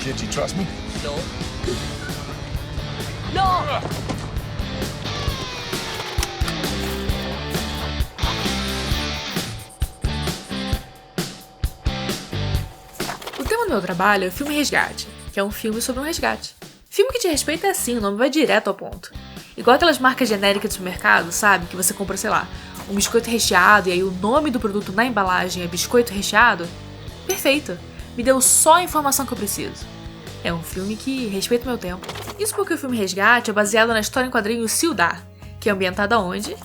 kid. Do you trust me? No. No! O tema do meu trabalho é o filme Resgate, que é um filme sobre um resgate. Filme que te respeita é assim, o nome vai direto ao ponto. Igual aquelas marcas genéricas do supermercado, sabe? Que você compra, sei lá, um biscoito recheado e aí o nome do produto na embalagem é biscoito recheado. Perfeito. Me deu só a informação que eu preciso. É um filme que respeita o meu tempo. Isso porque o filme Resgate é baseado na história em quadrinho Ciudad, que é ambientada onde?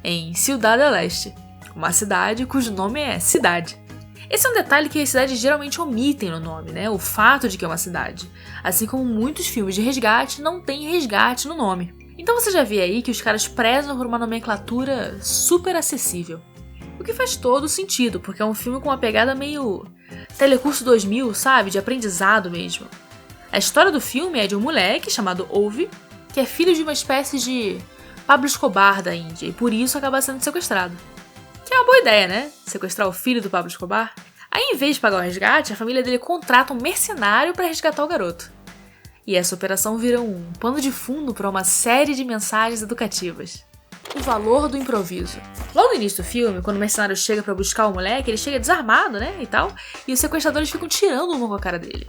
Em Ciudad del Este, uma cidade cujo nome é Cidade. Esse é um detalhe que as cidades geralmente omitem no nome, né? O fato de que é uma cidade. Assim como muitos filmes de resgate não têm resgate no nome. Então você já vê aí que os caras prezam por uma nomenclatura super acessível. O que faz todo sentido, porque é um filme com uma pegada meio Telecurso 2000, sabe? De aprendizado mesmo. A história do filme é de um moleque chamado Ove, que é filho de uma espécie de Pablo Escobar da Índia e por isso acaba sendo sequestrado. Que é uma boa ideia, né? Sequestrar o filho do Pablo Escobar. Aí, em vez de pagar o resgate, a família dele contrata um mercenário para resgatar o garoto. E essa operação vira um pano de fundo para uma série de mensagens educativas. O valor do improviso. Logo no início do filme, quando o mercenário chega para buscar o moleque, ele chega desarmado, né, e tal, e os sequestradores ficam tirando uma com a cara dele.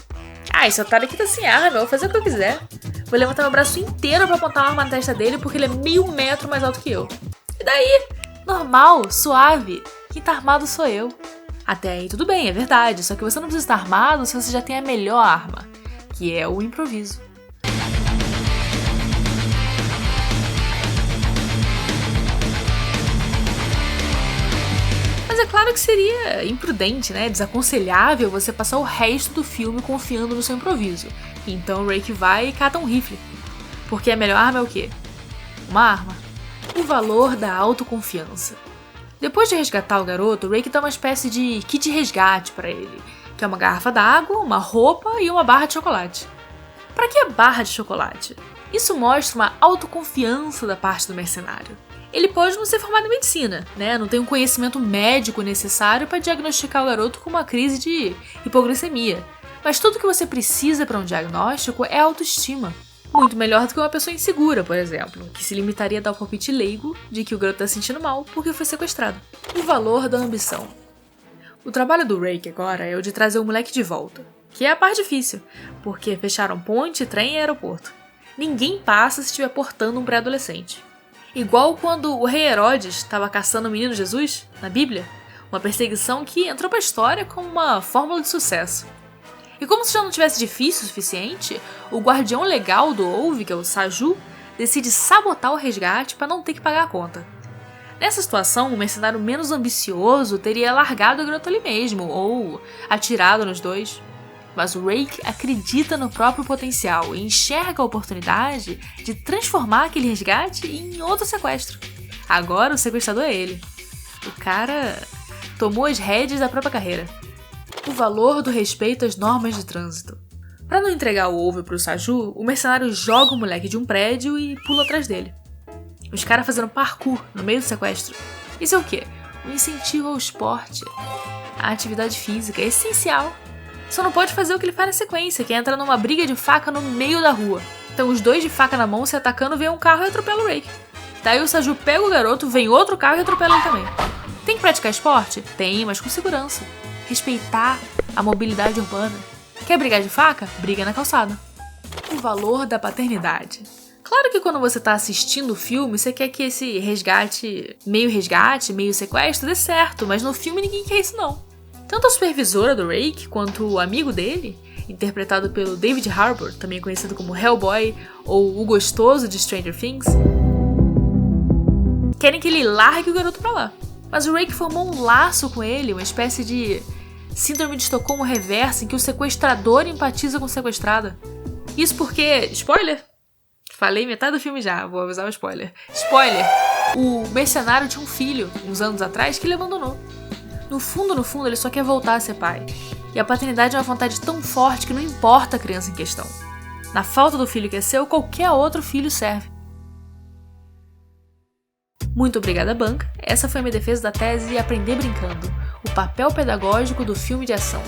Ah, esse otário aqui tá sem arma, eu vou fazer o que eu quiser. Vou levantar meu braço inteiro pra apontar uma arma na testa dele porque ele é meio metro mais alto que eu. E daí? Normal, suave. Quem tá armado sou eu. Até aí tudo bem, é verdade, só que você não precisa estar armado se você já tem a melhor arma, que é o improviso. Mas é claro que seria imprudente, né? Desaconselhável você passar o resto do filme confiando no seu improviso. Então o Rake vai e cata um rifle. Porque a melhor arma é o quê? Uma arma. O valor da autoconfiança. Depois de resgatar o garoto, o Rake dá uma espécie de kit de resgate pra ele, que é uma garrafa d'água, uma roupa e uma barra de chocolate. Pra que a barra de chocolate? Isso mostra uma autoconfiança da parte do mercenário. Ele pode não ser formado em medicina, né? Não tem um conhecimento médico necessário para diagnosticar o garoto com uma crise de hipoglicemia. Mas tudo que você precisa para um diagnóstico é autoestima. Muito melhor do que uma pessoa insegura, por exemplo, que se limitaria a dar o palpite leigo de que o garoto está se sentindo mal porque foi sequestrado. O valor da ambição. O trabalho do Rake agora é o de trazer o moleque de volta, que é a parte difícil, porque fecharam ponte, trem e aeroporto. Ninguém passa se estiver portando um pré-adolescente. Igual quando o rei Herodes estava caçando o menino Jesus, na Bíblia, uma perseguição que entrou para a história como uma fórmula de sucesso. E como se já não tivesse difícil o suficiente, o guardião legal do Ove, que é o Saju, decide sabotar o resgate para não ter que pagar a conta. Nessa situação, o mercenário menos ambicioso teria largado o garoto ali mesmo, ou atirado nos dois. Mas o Rake acredita no próprio potencial e enxerga a oportunidade de transformar aquele resgate em outro sequestro. Agora o sequestrador é ele. O cara tomou as rédeas da própria carreira. O valor do respeito às normas de trânsito. Para não entregar o ovo pro Saju, o mercenário joga o moleque de um prédio e pula atrás dele. Os caras fazendo parkour no meio do sequestro. Isso é o quê? Um incentivo ao esporte. A atividade física é essencial. Só não pode fazer o que ele faz na sequência, que é entrar numa briga de faca no meio da rua. Então os dois de faca na mão se atacando, vem um carro e atropela o Rake. Daí o Saju pega o garoto, vem outro carro e atropela ele também. Tem que praticar esporte? Tem, mas com segurança. Respeitar a mobilidade urbana. Quer brigar de faca? Briga na calçada. O valor da paternidade. Claro que quando você tá assistindo o filme, você quer que esse resgate, meio sequestro, dê certo, mas no filme ninguém quer isso não. Tanto a supervisora do Rake quanto o amigo dele, interpretado pelo David Harbour, também conhecido como Hellboy ou o Gostoso de Stranger Things, querem que ele largue o garoto pra lá. Mas o Rake formou um laço com ele, uma espécie de síndrome de Estocolmo reversa, em que o sequestrador empatiza com o sequestrado. Isso porque, spoiler, falei metade do filme já, vou avisar o spoiler. Spoiler, o mercenário tinha um filho, uns anos atrás, que ele abandonou. No fundo, ele só quer voltar a ser pai. E a paternidade é uma vontade tão forte que não importa a criança em questão. Na falta do filho que é seu, qualquer outro filho serve. Muito obrigada, banca. Essa foi a minha defesa da tese Aprender Brincando, o papel pedagógico do filme de ação.